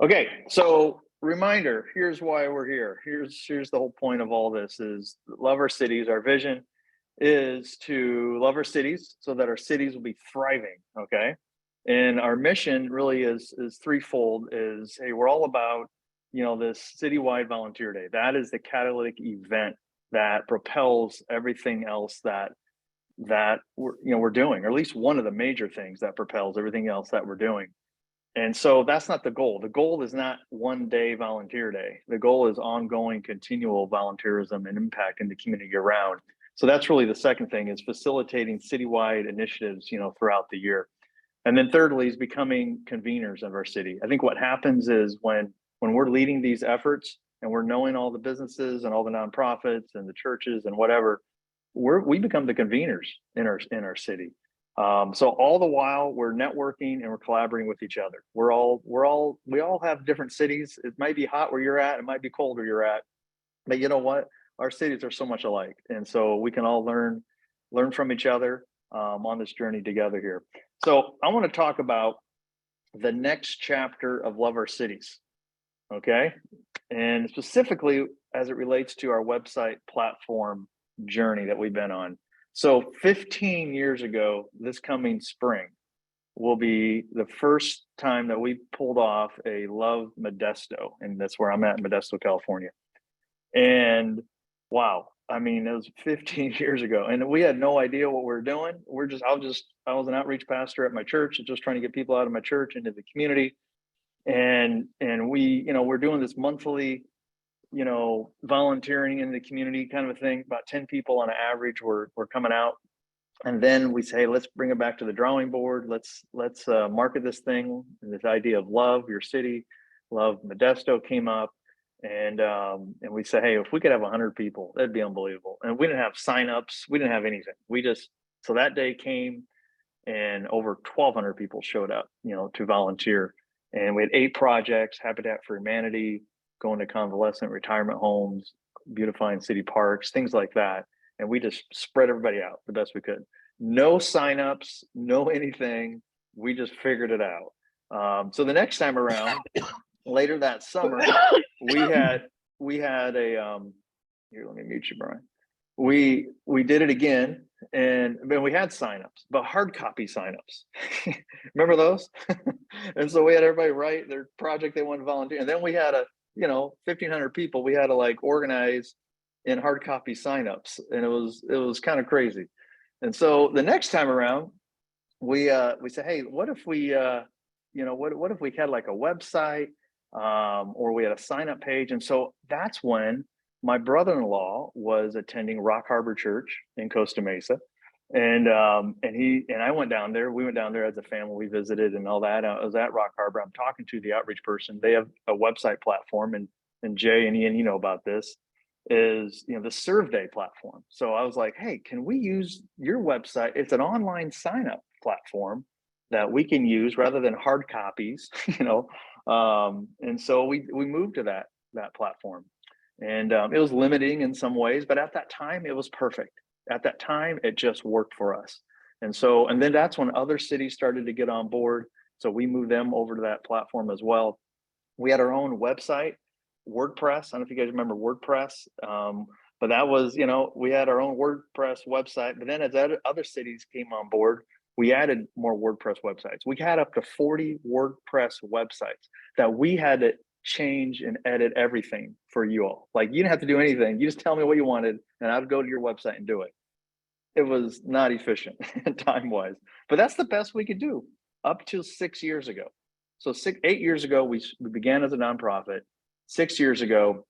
Okay, so reminder, here's why we're here. Here's the whole point of all this is love our cities. Our vision is to love our cities so that our cities will be thriving, okay? And our mission really is threefold is hey, we're all about, this citywide volunteer day. That is the catalytic event that propels everything else that we're doing, or at least one of the major things that propels everything else that we're doing. And so that's not the goal. The goal is not one day volunteer day. The goal is ongoing, continual volunteerism and impact in the community year round. So that's really the second thing is facilitating citywide initiatives, throughout the year. And then thirdly is becoming conveners of our city. I think what happens is when we're leading these efforts and we're knowing all the businesses and all the nonprofits and the churches and whatever, we become the conveners in our city. So all the while we're networking and we're collaborating with each other. We all have different cities. It might be hot where you're at, it might be cold where you're at, but you know what? Our cities are so much alike, and so we can all learn from each other on this journey together here. So I want to talk about the next chapter of Love Our Cities, okay? And specifically as it relates to our website platform journey that we've been on. So 15 years ago, this coming spring will be the first time that we pulled off a Love Modesto, and that's where I'm at in Modesto, California. And wow, I mean, it was 15 years ago, and we had no idea what we were doing. I was an outreach pastor at my church, just trying to get people out of my church into the community, and we're doing this monthly volunteering in the community kind of a thing. About 10 people on average were coming out. And then we say, hey, let's bring it back to the drawing board. Let's market this thing. And this idea of love your city, love Modesto came up. And we say, hey, if we could have 100 people, that'd be unbelievable. And we didn't have signups. We didn't have anything. So that day came and over 1,200 people showed up, to volunteer. And we had 8 projects, Habitat for Humanity, going to convalescent retirement homes, beautifying city parks, things like that. And we just spread everybody out the best we could. No signups, no anything. We just figured it out. So the next time around, later that summer, we had a here, let me mute you, Brian. We did it again, and then we had signups, but hard copy signups. Remember those? And so we had everybody write their project they wanted to volunteer, and then we had 1,500 people. We had to like organize in hard copy signups, and it was kind of crazy. And so the next time around, we said, hey, what if we what if we had like a website, or we had a sign up page? And so that's when my brother-in-law was attending Rock Harbor Church in Costa Mesa. And I went down there. We went down there as a family. We visited and all that. I was at Rock Harbor. I'm talking to the outreach person. They have a website platform, and Jay and Ian, about this is the Serve Day platform. So I was like, hey, can we use your website? It's an online sign up platform that we can use rather than hard copies, And so we moved to that platform, and it was limiting in some ways, but at that time it was perfect. At that time, it just worked for us. And then that's when other cities started to get on board. So we moved them over to that platform as well. We had our own website, WordPress. I don't know if you guys remember WordPress, but that was, we had our own WordPress website. But then as other cities came on board, we added more WordPress websites. We had up to 40 WordPress websites that we had to change and edit everything for you all. Like, you didn't have to do anything. You just tell me what you wanted, and I'd go to your website and do it. It was not efficient time wise, but that's the best we could do up till 6 years ago. So 8 years ago, we began as a nonprofit. 6 years ago,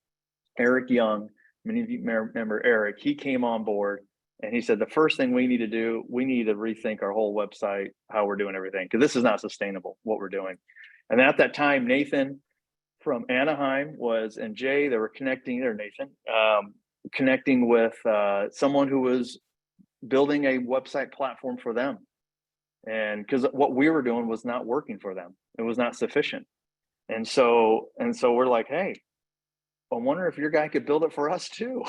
Eric Young, many of you remember Eric, he came on board and he said, the first thing we need to do, we need to rethink our whole website, how we're doing everything, because this is not sustainable, what we're doing. And at that time, Nathan from Anaheim and Jay, they were connecting with someone who was building a website platform for them. And because what we were doing was not working for them, it was not sufficient. And so we're like, hey, I wonder if your guy could build it for us too,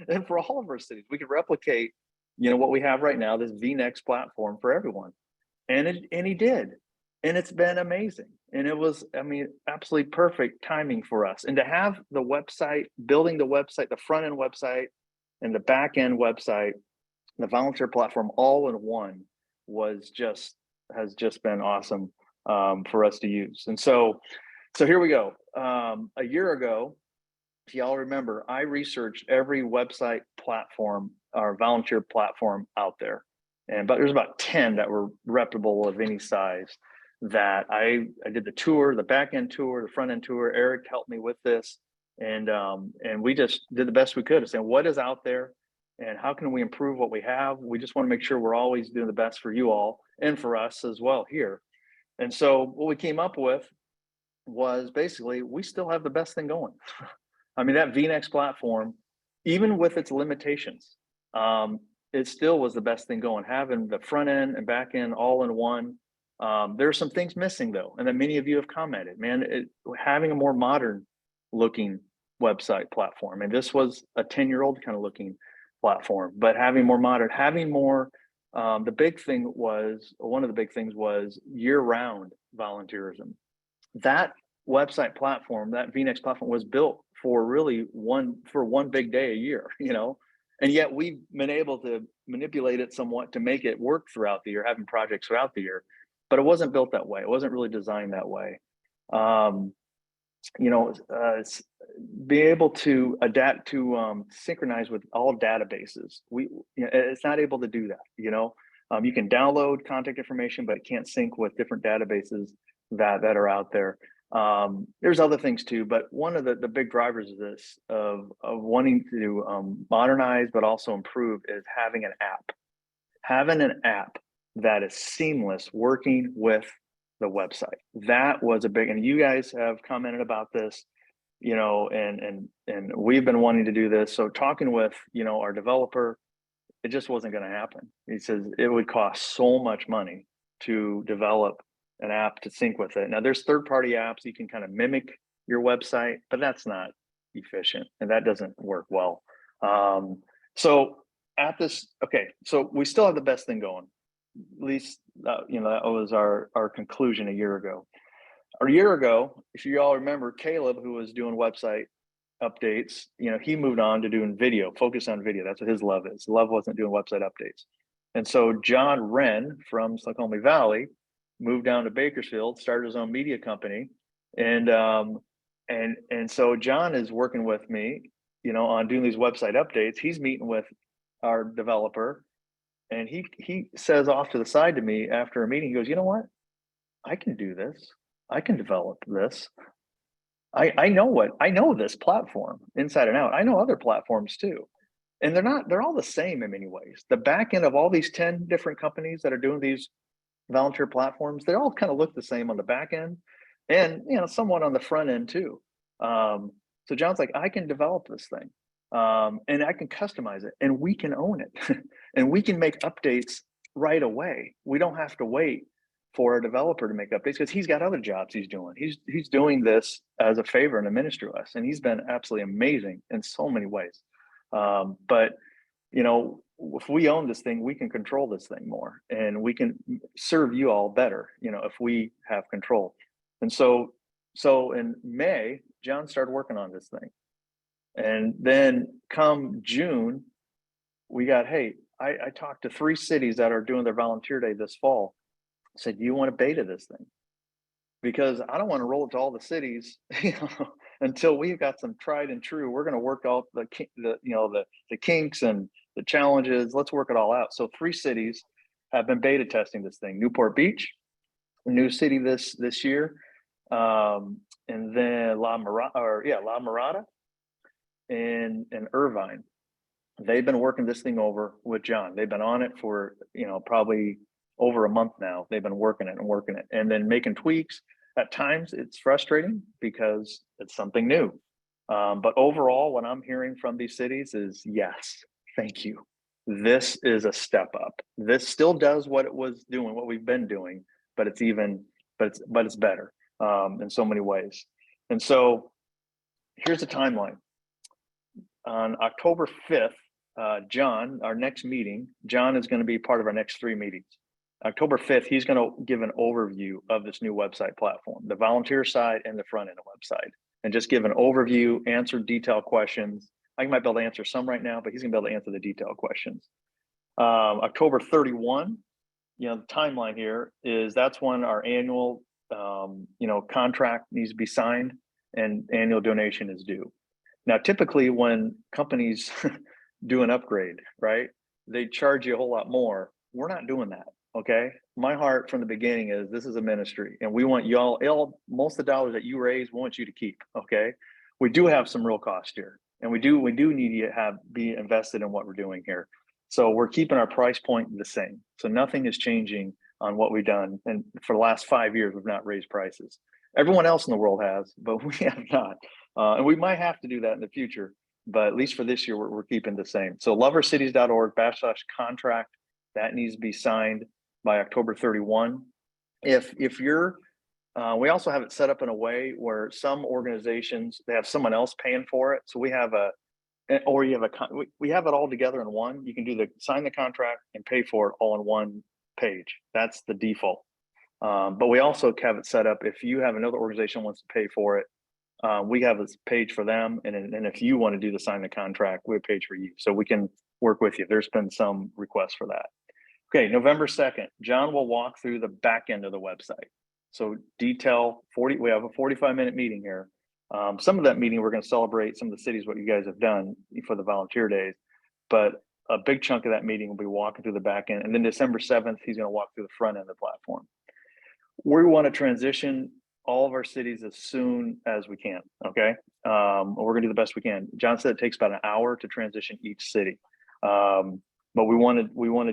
and for all of our cities. We could replicate, what we have right now, this VNext platform for everyone. And he did. and it's been amazing. And it was, I mean, absolutely perfect timing for us. And to have the website, building the website, the front end website and the back end website, the volunteer platform all in one was just has just been awesome for us to use. And so here we go. A year ago, if y'all remember, I researched every website platform or volunteer platform out there. But there's about 10 that were reputable of any size that I did the tour, the back end tour, the front end tour. Eric helped me with this. And we just did the best we could of saying what is out there and how can we improve what we have. We just want to make sure we're always doing the best for you all and for us as well here. And so what we came up with was basically we still have the best thing going. I mean, that VNext platform, even with its limitations, it still was the best thing going. Having the front end and back end all in one. There are some things missing though, and that many of you have commented. Man, having a more modern looking website platform, and this was a 10-year-old kind of looking platform, but having more modern, having more. The big thing was one of the big things was year-round volunteerism. That website platform, that VNext platform, was built for really one big day a year, and yet we've been able to manipulate it somewhat to make it work throughout the year, having projects throughout the year. But it wasn't built that way. It wasn't really designed that way. Be able to adapt to synchronize with all databases. It's not able to do that. You can download contact information, but it can't sync with different databases that are out there. There's other things too, but one of the big drivers of this of wanting to modernize but also improve is having an app that is seamless working with the website. That was a big, and you guys have commented about this, and we've been wanting to do this. So talking with our developer, it just wasn't going to happen. He says it would cost so much money to develop an app to sync with it. Now there's third-party apps you can kind of mimic your website, but that's not efficient and that doesn't work well. So we still have the best thing going. At least that was our conclusion a year ago. A year ago, if you all remember, Caleb, who was doing website updates, he moved on to doing video, focus on video. That's what his love is. Love wasn't doing website updates. And so John Wren from Snoqualmie Valley moved down to Bakersfield, started his own media company. And so John is working with me, on doing these website updates. He's meeting with our developer. And he says off to the side to me after a meeting, he goes, you know what? I can do this. I can develop this. I know this platform inside and out. I know other platforms too. And they're all the same in many ways. The back end of all these 10 different companies that are doing these volunteer platforms, they all kind of look the same on the back end and somewhat on the front end too. So John's like, I can develop this thing. And I can customize it and we can own it and we can make updates right away. We don't have to wait for a developer to make updates because he's got other jobs he's doing. He's doing this as a favor and a minister to us. And he's been absolutely amazing in so many ways. But if we own this thing, we can control this thing more and we can serve you all better, if we have control. And so in May, John started working on this thing. And then come June, we got, hey, I talked to 3 cities that are doing their volunteer day this fall. I said, do you want to beta this thing? Because I don't want to roll it to all the cities, until we've got some tried and true. We're going to work out the kinks and the challenges. Let's work it all out. So 3 cities have been beta testing this thing. Newport Beach, a new city this year, and then La Mirada, and Irvine. They've been working this thing over with John. They've been on it for, probably over a month now. They've been working it and then making tweaks. At times it's frustrating because it's something new. But overall, what I'm hearing from these cities is yes, thank you. This is a step up. This still does what it was doing, what we've been doing, but it's better in so many ways. And so here's the timeline. On October 5th, John, our next meeting, John is going to be part of our next 3 meetings. October 5th, he's going to give an overview of this new website platform, the volunteer side and the front end of the website, and just give an overview, answer detailed questions. I might be able to answer some right now, but he's going to be able to answer the detailed questions. October 31, the timeline here is that's when our annual, contract needs to be signed and annual donation is due. Now, typically when companies do an upgrade, right, they charge you a whole lot more. We're not doing that. Okay. My heart from the beginning is this is a ministry and we want y'all, most of the dollars that you raise, we want you to keep. Okay. We do have some real cost here and we do need to be invested in what we're doing here. So we're keeping our price point the same. So nothing is changing on what we've done. And for the last 5 years, we've not raised prices. Everyone else in the world has, but we have not. And we might have to do that in the future, but at least for this year, we're keeping the same. So loveourcities.org/contract, that needs to be signed by October 31. If you're, we also have it set up in a way where some organizations, they have someone else paying for it. So we have we have it all together in one. You can sign the contract and pay for it all in one page. That's the default. But we also have it set up if you have another organization wants to pay for it, we have this page for them. And if you want to do the sign the contract, we have a page for you. So we can work with you. There's been some requests for that. Okay, November 2nd, John will walk through the back end of the website. So we have a 45-minute meeting here. Some of that meeting, we're going to celebrate some of the cities, what you guys have done for the volunteer days, but a big chunk of that meeting will be walking through the back end. And then December 7th, he's going to walk through the front end of the platform. We want to transition all of our cities as soon as we can. Okay. We're going to do the best we can. John said it takes about an hour to transition each city. But we want to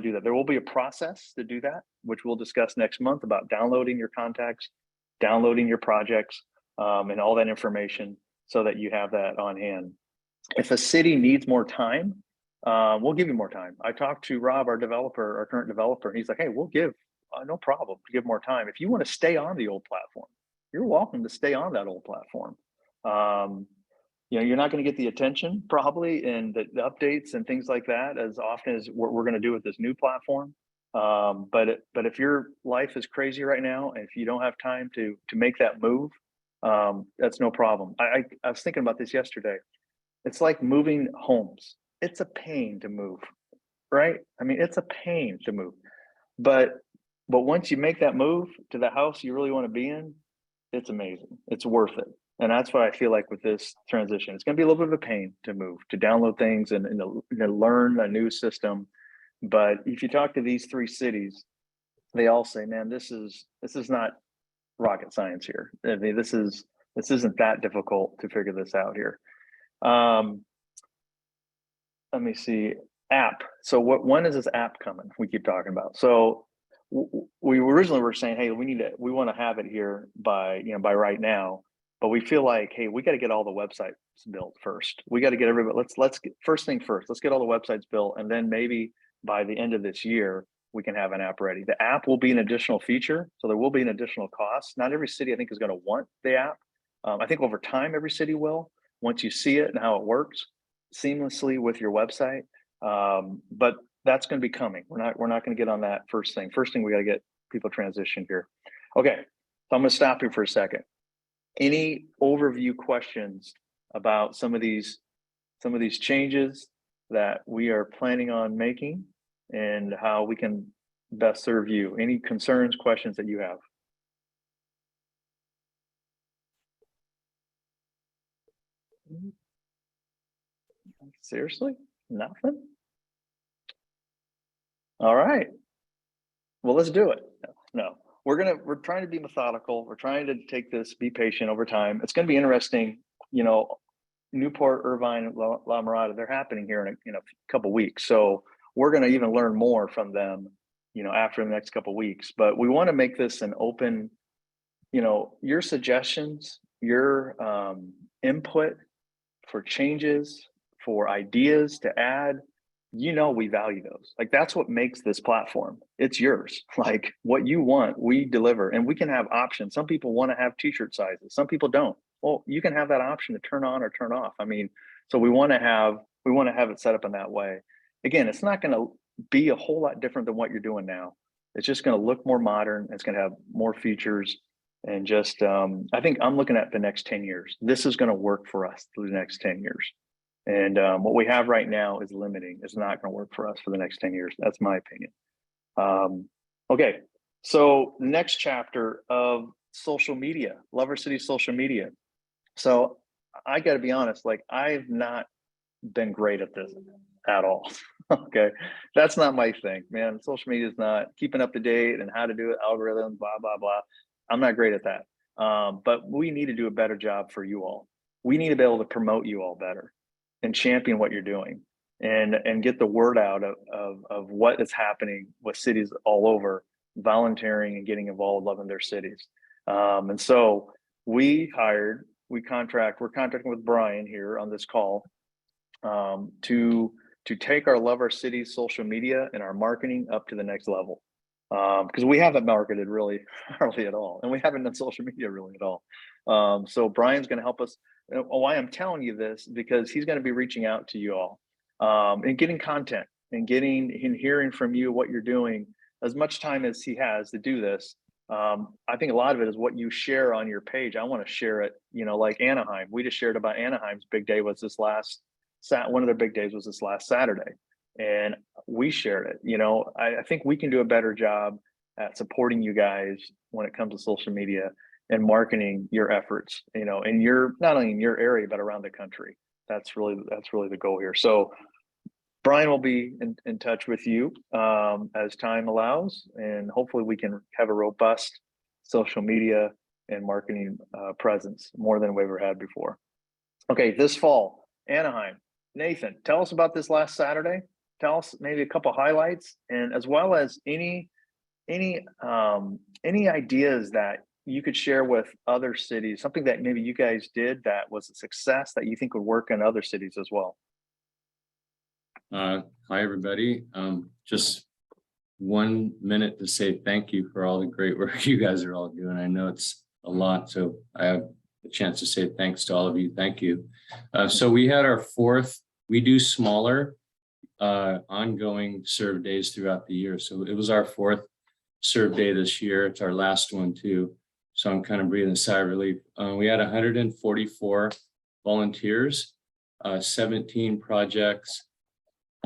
do that. There will be a process to do that, which we'll discuss next month about downloading your contacts, downloading your projects, and all that information so that you have that on hand. If a city needs more time, we'll give you more time. I talked to Rob, our current developer, and he's like, hey, we'll give, no problem to give more time. If you want to stay on the old platform, you're welcome to stay on that old platform. You're not going to get the attention probably and the updates and things like that as often as what we're going to do with this new platform. But if your life is crazy right now, and if you don't have time to make that move, that's no problem. I was thinking about this yesterday. It's like moving homes. It's a pain to move, right? I mean, it's a pain to move, but once you make that move to the house you really want to be in, it's amazing. It's worth it. And that's what I feel like with this transition. It's going to be a little bit of a pain to move, to download things and to learn a new system. But if you talk to these 3 cities, they all say, man, this is not rocket science here. I mean, this isn't that difficult to figure this out here. Let me see, app. So when is this app coming? We keep talking about. So we originally were saying, hey, we want to have it here by right now. But we feel like, hey, we got to get all the websites built first. We got to get everybody. Let's get first thing first. Let's get all the websites built, and then maybe by the end of this year we can have an app ready. The app will be an additional feature, so there will be an additional cost. Not every city, I think, is going to want the app. I think over time, every city will. Once you see it and how it works seamlessly with your website, but that's going to be coming. We're not going to get on that first thing. First thing, we got to get people transitioned here. Okay, so I'm going to stop here for a second. Any overview questions about some of these changes that we are planning on making and how we can best serve you? Any concerns, questions that you have? Seriously? Nothing? All right. Well, let's do it. No. We're trying to be methodical. We're trying to take this, be patient over time. It's going to be interesting. Newport, Irvine, La Mirada, they're happening here in a couple of weeks. So we're going to even learn more from them, after the next couple of weeks. But we want to make this an open, your suggestions, your input for changes, for ideas to add. We value those. Like, that's what makes this platform. It's yours. Like, what you want, we deliver, and we can have options. Some people want to have t-shirt sizes. Some people don't. Well, you can have that option to turn on or turn off. I mean, so we want to have it set up in that way. Again, it's not going to be a whole lot different than what you're doing now. It's just going to look more modern. It's going to have more features. And just, I think I'm looking at the next 10 years. This is going to work for us through the next 10 years. And what we have right now is limiting. It's not going to work for us for the next 10 years. That's my opinion. Okay. So the next chapter of social media, Lover City social media. So I got to be honest, like I've not been great at this at all. Okay. That's not my thing, man. Social media is not keeping up to date and how to do it, algorithms, blah, blah, blah. I'm not great at that. But we need to do a better job for you all. We need to be able to promote you all better and champion what you're doing and get the word out of what is happening with cities all over volunteering and getting involved, loving their cities. And so we're contracting with Brian here on this call to take our Love Our Cities social media and our marketing up to the next level. Because we haven't marketed really hardly at all, and we haven't done social media really at all. So Brian's going to help us. Why I'm telling you this, because he's going to be reaching out to you all and getting content and hearing from you what you're doing. As much time as he has to do this, I think a lot of it is what you share on your page. I want to share it, like Anaheim. We just shared about Anaheim's big day was this one of their big days was this last Saturday. And we shared it. I think we can do a better job at supporting you guys when it comes to social media and marketing your efforts, and not only in your area, but around the country. That's really the goal here. So Brian will be in touch with you as time allows, and hopefully we can have a robust social media and marketing presence more than we've ever had before. Okay, this fall, Anaheim. Nathan, tell us about this last Saturday. Tell us maybe a couple highlights, and as well as any ideas that you could share with other cities, something that maybe you guys did that was a success that you think would work in other cities as well. Hi, everybody. Just 1 minute to say thank you for all the great work you guys are all doing. I know it's a lot, so I have a chance to say thanks to all of you. Thank you. So we had our fourth. We do smaller ongoing serve days throughout the year. So it was our fourth serve day this year. It's our last one too. So I'm kind of breathing a sigh of relief. We had 144 volunteers, 17 projects,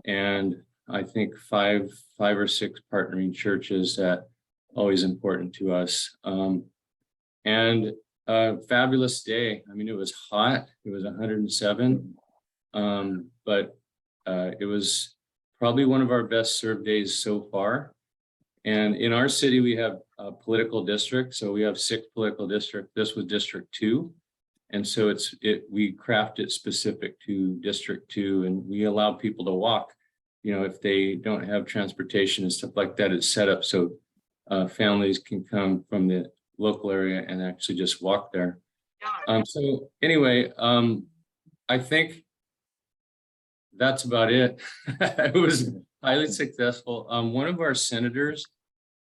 and I think five or six partnering churches that always important to us. And a fabulous day. I mean, it was hot. It was 107, but it was probably one of our best served days so far. And in our city, we have a political district. So we have 6 political districts. This was District 2. And so we craft it specific to District 2, and we allow people to walk, if they don't have transportation and stuff like that. It's set up so families can come from the local area and actually just walk there. So anyway, I think that's about it. It was highly successful. One of our senators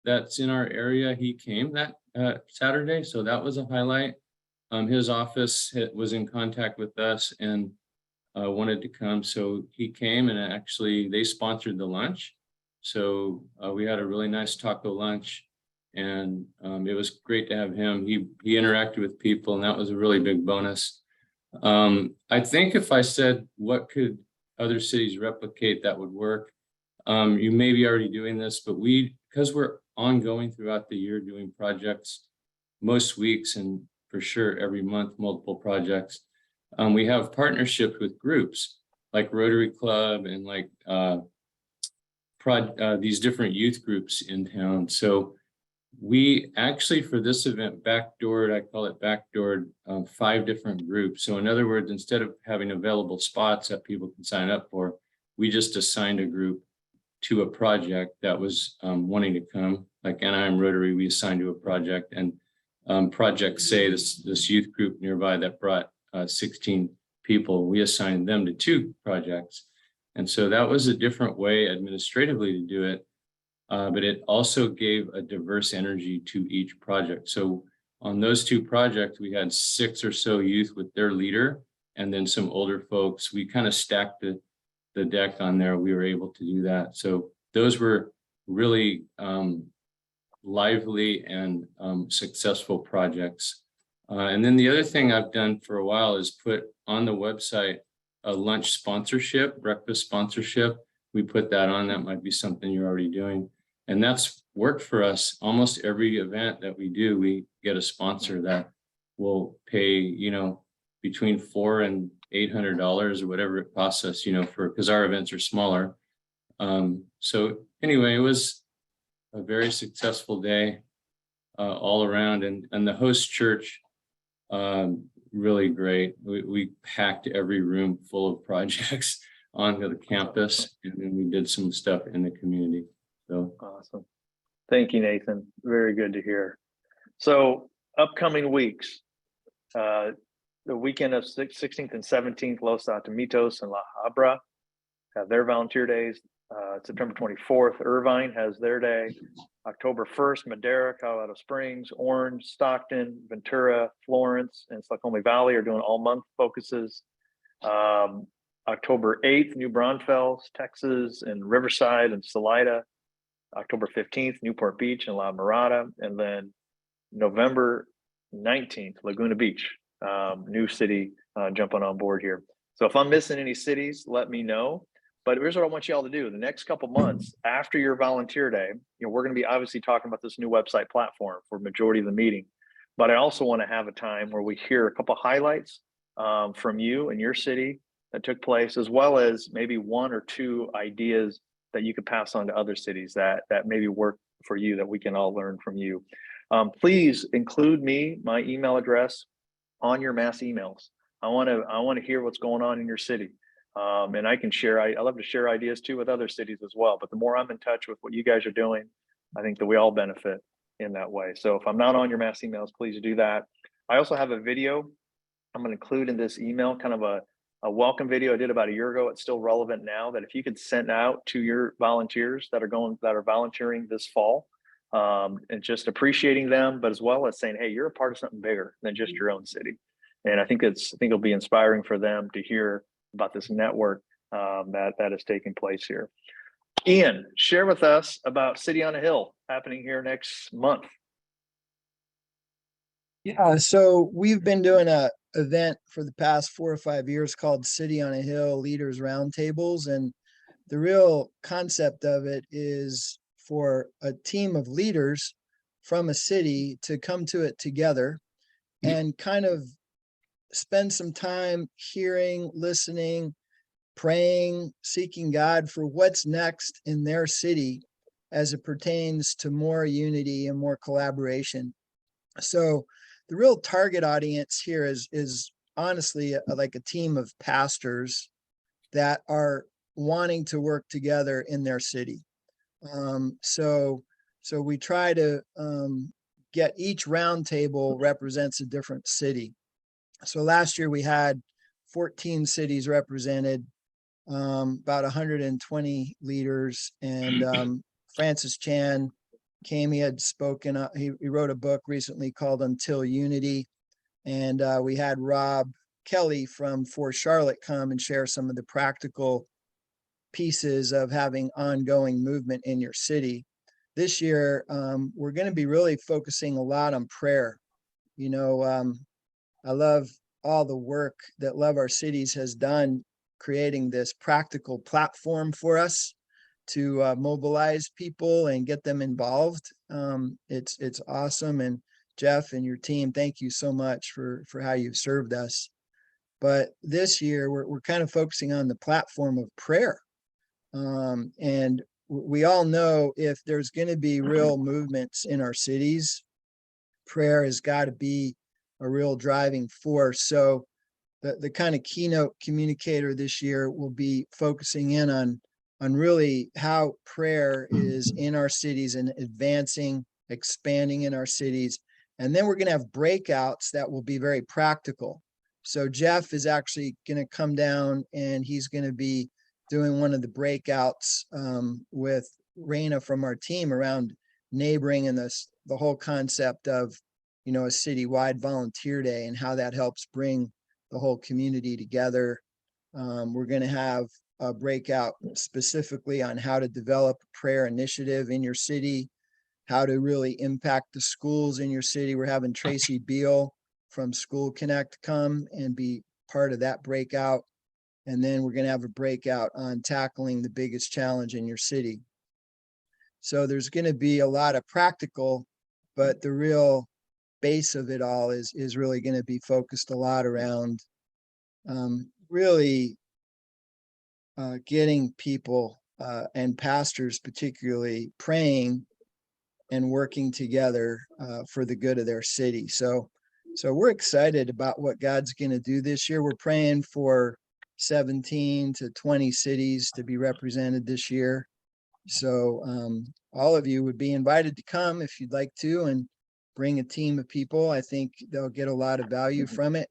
that's in our area, he came that Saturday, so that was a highlight. His office was in contact with us and wanted to come, so he came, and actually they sponsored the lunch. So we had a really nice taco lunch, and it was great to have him. He interacted with people, and that was a really big bonus. I think if I said what could other cities replicate that would work, you may be already doing this, but because we're ongoing throughout the year doing projects most weeks, and for sure every month multiple projects, we have partnerships with groups like Rotary Club and like these different youth groups in town. So we actually, for this event, I call it backdoored 5 different groups. So in other words, instead of having available spots that people can sign up for, we just assigned a group to a project that was wanting to come. Like Anaheim Rotary, we assigned to a project, and Project Say, this youth group nearby that brought 16 people, we assigned them to 2 projects. And so that was a different way administratively to do it. But it also gave a diverse energy to each project. So on those 2 projects, we had 6 or so youth with their leader, and then some older folks. We kind of stacked the deck on there. We were able to do that. So those were really lively and successful projects. And then the other thing I've done for a while is put on the website a lunch sponsorship, breakfast sponsorship. We put that on. That might be something you're already doing. And that's worked for us. Almost every event that we do, we get a sponsor that will pay, between $400 and $800 or whatever it costs us, because our events are smaller. So anyway, it was a very successful day all around, and the host church, really great. We packed every room full of projects onto the campus, and then we did some stuff in the community. So awesome. Thank you, Nathan. Very good to hear. So upcoming weeks, the weekend of 16th and 17th, Los Alamitos and La Habra have their volunteer days. September 24th, Irvine has their day. October 1st, Madera, Colorado Springs, Orange, Stockton, Ventura, Florence, and Snoqualmie Valley are doing all month focuses. October 8th, New Braunfels, Texas, and Riverside and Salida. October 15th, Newport Beach and La Mirada. And then November 19th, Laguna Beach, new city jumping on board here. So if I'm missing any cities, let me know. But here's what I want you all to do. The next couple months after your volunteer day, we're going to be obviously talking about this new website platform for majority of the meeting. But I also want to have a time where we hear a couple highlights from you and your city that took place, as well as maybe one or two ideas that you could pass on to other cities that maybe work for you, that we can all learn from you. Please include me, my email address, on your mass emails. I want to hear what's going on in your city. And I can share, I love to share ideas too with other cities as well. But the more I'm in touch with what you guys are doing, I think that we all benefit in that way. So if I'm not on your mass emails, please do that. I also have a video I'm going to include in this email, kind of a welcome video I did about a year ago. It's still relevant now, that if you could send out to your volunteers that are volunteering this fall, and just appreciating them, but as well as saying, hey, you're a part of something bigger than just your own city. And I think it'll be inspiring for them to hear about this network that is taking place here. Ian, share with us about City on a Hill happening here next month. Yeah, so we've been doing a event for the past 4 or 5 years called City on a Hill Leaders Roundtables. And the real concept of it is for a team of leaders from a city to come to it together and kind of spend some time hearing, listening, praying, seeking God for what's next in their city as it pertains to more unity and more collaboration. So the real target audience here is honestly like a team of pastors that are wanting to work together in their city. So we try to get each roundtable represents a different city. So last year we had 14 cities represented, about 120 leaders, and Francis Chan came. He had spoken. He wrote a book recently called Until Unity, and we had Rob Kelly from For Charlotte come and share some of the practical pieces of having ongoing movement in your city. This year, we're going to be really focusing a lot on prayer. I love all the work that Love Our Cities has done creating this practical platform for us to mobilize people and get them involved. It's awesome. And Jeff and your team, thank you so much for how you've served us. But this year, we're kind of focusing on the platform of prayer. And we all know if there's going to be real movements in our cities, prayer has got to be a real driving force. So the kind of keynote communicator this year will be focusing in on really how prayer is in our cities and advancing, expanding in our cities. And then we're going to have breakouts that will be very practical. So Jeff is actually going to come down and he's going to be doing one of the breakouts with Raina from our team around neighboring and the whole concept of, a citywide volunteer day and how that helps bring the whole community together. We're going to have a breakout specifically on how to develop a prayer initiative in your city. how to really impact the schools in your city. We're having Tracy Beal from School Connect come and be part of that breakout. And then we're going to have a breakout on tackling the biggest challenge in your city. So there's going to be a lot of practical, but the real base of it all is really going to be focused a lot around really getting people and pastors particularly praying and working together for the good of their city. So we're excited about what God's going to do this year. We're praying for 17 to 20 cities to be represented this year. So all of you would be invited to come if you'd like to, and bring a team of people. I think they'll get a lot of value from it.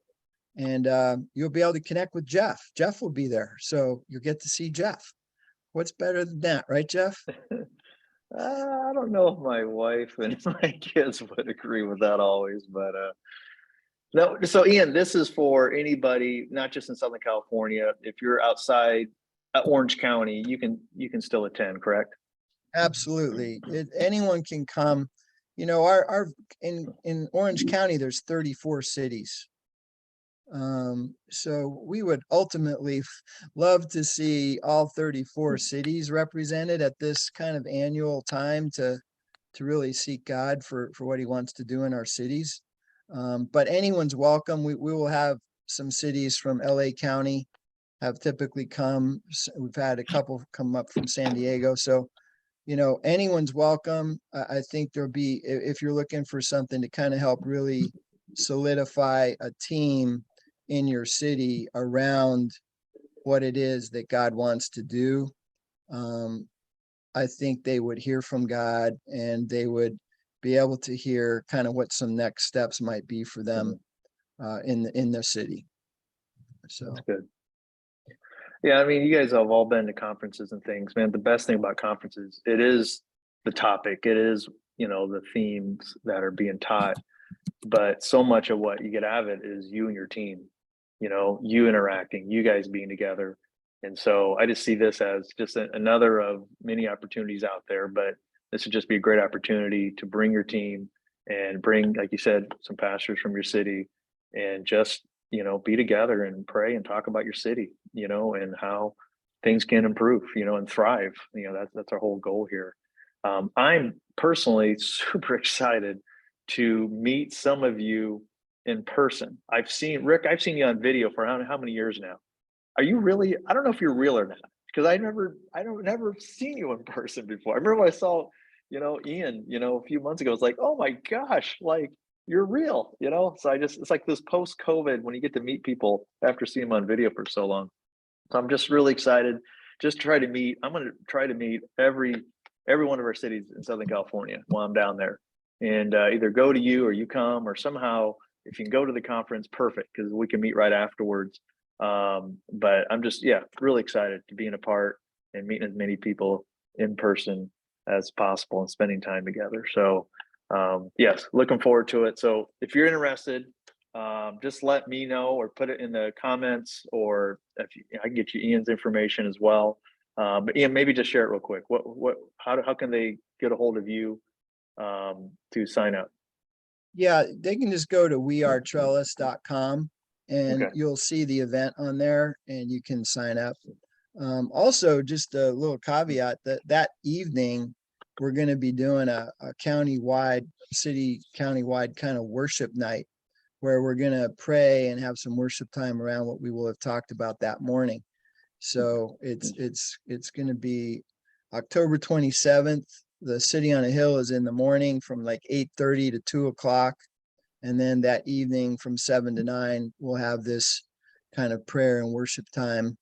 And you'll be able to connect with Jeff. Jeff will be there. So you'll get to see Jeff. What's better than that, right, Jeff? I don't know if my wife and my kids would agree with that always, but no. So Ian, this is for anybody, not just in Southern California. If you're outside Orange County, you can still attend, correct? Absolutely. Anyone can come. You know, our in Orange County, there's 34 cities. So we would ultimately love to see all 34 cities represented at this kind of annual time to really seek God for what he wants to do in our cities. But anyone's welcome. We will have some cities from LA County have typically come. We've had a couple come up from San Diego. So, you know, anyone's welcome. I think there'll be, if you're looking for something to kind of help really solidify a team in your city around what it is that God wants to do. I think they would hear from God, and they would be able to hear kind of what some next steps might be for them in the city. So That's good. Yeah, I mean, you guys have all been to conferences and things, man. The best thing about conferences, it is the topic, it is, you know, the themes that are being taught, but so much of what you get out of it is you and your team, you know, you interacting, you guys being together. And so I just see this as just another of many opportunities out there, but this would just be a great opportunity to bring your team and bring, like you said, some pastors from your city, and just, you know, be together and pray and talk about your city, you know, and how things can improve, you know, and thrive. You know, that's our whole goal here. I'm personally super excited to meet some of you in person. I've seen Rick, I've seen you on video for how many years now? Are you really? I don't know if you're real or not, because I don't never seen you in person before. I remember when I saw, you know, Ian, you know, a few months ago. It's like, oh my gosh, like you're real, you know. So it's like this post COVID when you get to meet people after seeing them on video for so long. So I'm just really excited. Just try to meet. I'm going to try to meet every one of our cities in Southern California while I'm down there, and either go to you or you come, or somehow if you can go to the conference, perfect, because we can meet right afterwards. But I'm just, yeah, really excited to being a part and meeting as many people in person as possible and spending time together. So yes, looking forward to it. So if you're interested, just let me know or put it in the comments, or if you, I can get you Ian's information as well. But Ian, maybe just share it real quick. How can they get a hold of you to sign up? yeah, they can just go to wearetrellis.com, and Okay. you'll see the event on there, and you can sign up. Also, just a little caveat that evening, we're going to be doing a countywide kind of worship night, where we're going to pray and have some worship time around what we will have talked about that morning. So it's going to be October 27th. The City on a Hill is in the morning from like 8:30 to 2:00. And then that evening from 7 to 9, we'll have this kind of prayer and worship time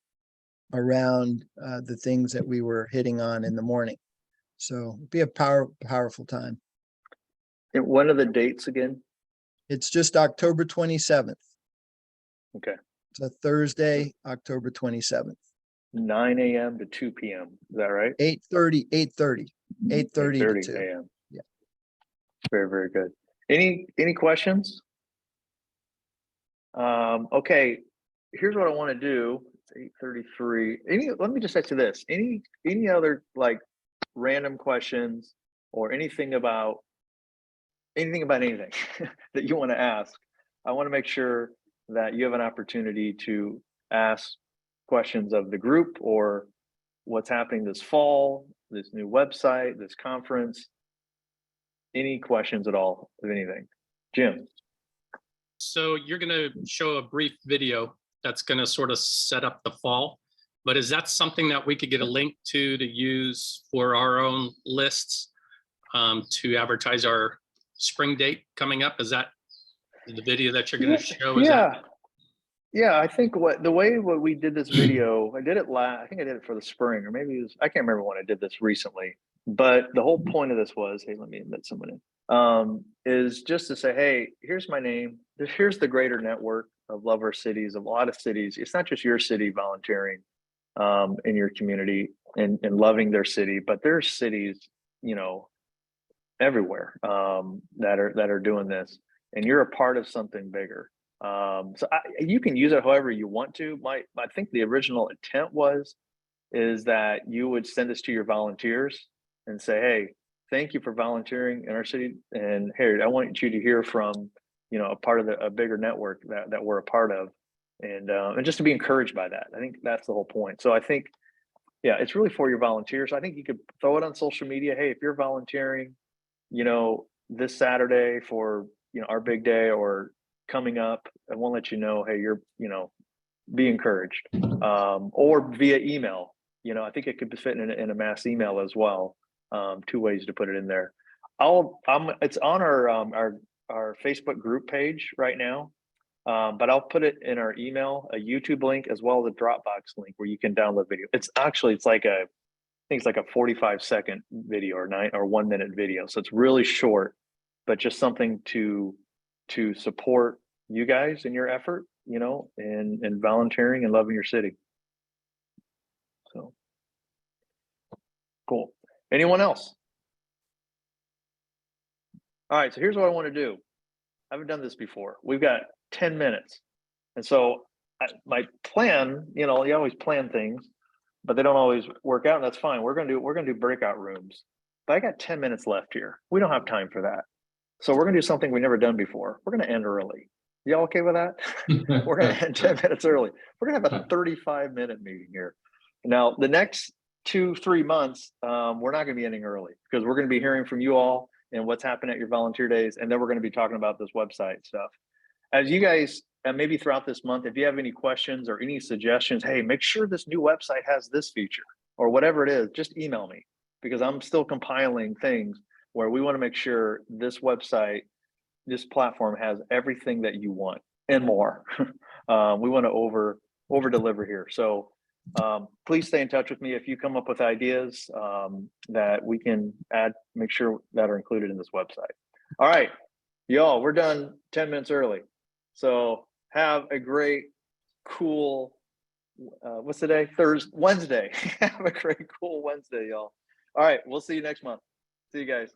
around the things that we were hitting on in the morning. So it'll be a powerful time. And when are the dates again? It's just October 27th. Okay. It's a Thursday, October 27th. 9 a.m. to 2 p.m. Is that right? 8:30 to 8:30 2. a.m. Yeah. Very, very good. Any questions? Okay, here's what I want to do. It's 8:33. Let me just ask you this. Any other like random questions or anything about anything that you want to ask, I want to make sure that you have an opportunity to ask questions of the group or what's happening this fall, this new website, this conference, any questions at all of anything. Jim. So you're going to show a brief video that's going to sort of set up the fall, but is that something that we could get a link to use for our own lists to advertise our spring date coming up? Is that the video that you're going to show? Is that? Yeah, I think what we did this video, I think I did it for the spring, or maybe it was, I can't remember when I did this recently, but the whole point of this was, hey, let me admit someone in, is just to say, hey, here's my name. Here's the greater network of Love Our Cities, of a lot of cities. It's not just your city volunteering in your community and loving their city, but there's cities, you know, everywhere that are doing this, and you're a part of something bigger. You can use it however you want to. I think the original intent is that you would send this to your volunteers and say, hey, thank you for volunteering in our city, and hey, I want you to hear from, you know, a part of a bigger network that we're a part of, and just to be encouraged by that. I think that's the whole point. So I think, yeah, it's really for your volunteers. I think you could throw it on social media. Hey, if you're volunteering, you know, this Saturday for, you know, our big day or coming up, I won't let you know, hey, you're, you know, be encouraged, or via email. You know, I think it could be fit in a mass email as well. 2 ways to put it in there. It's on our Facebook group page right now, but I'll put it in our email, a YouTube link, as well as a Dropbox link where you can download video. It's like I think it's like a 45-second video or 1 minute video. So it's really short, but just something to support you guys in your effort, you know, in volunteering and loving your city. So cool. Anyone else? All right, so here's what I want to do. I haven't done this before. We've got 10 minutes. And so my plan, you know, you always plan things, but they don't always work out, and that's fine. We're gonna do breakout rooms. But I got 10 minutes left here. We don't have time for that. So we're gonna do something we've never done before. We're gonna end early. Y'all okay with that? We're gonna end 10 minutes early. We're gonna have a 35-minute meeting here. Now, the next 2-3 months, we're not gonna be ending early because we're gonna be hearing from you all and what's happening at your volunteer days, and then we're gonna be talking about this website stuff. As you guys, maybe throughout this month, if you have any questions or any suggestions, hey, make sure this new website has this feature or whatever it is, just email me, because I'm still compiling things where we want to make sure this website, this platform has everything that you want and more. We want to over deliver here. So please stay in touch with me if you come up with ideas that we can add, make sure that are included in this website. All right, y'all, we're done 10 minutes early. So have a great, cool, what's the day? Wednesday. Have a great, cool Wednesday, y'all. All right, we'll see you next month. See you guys.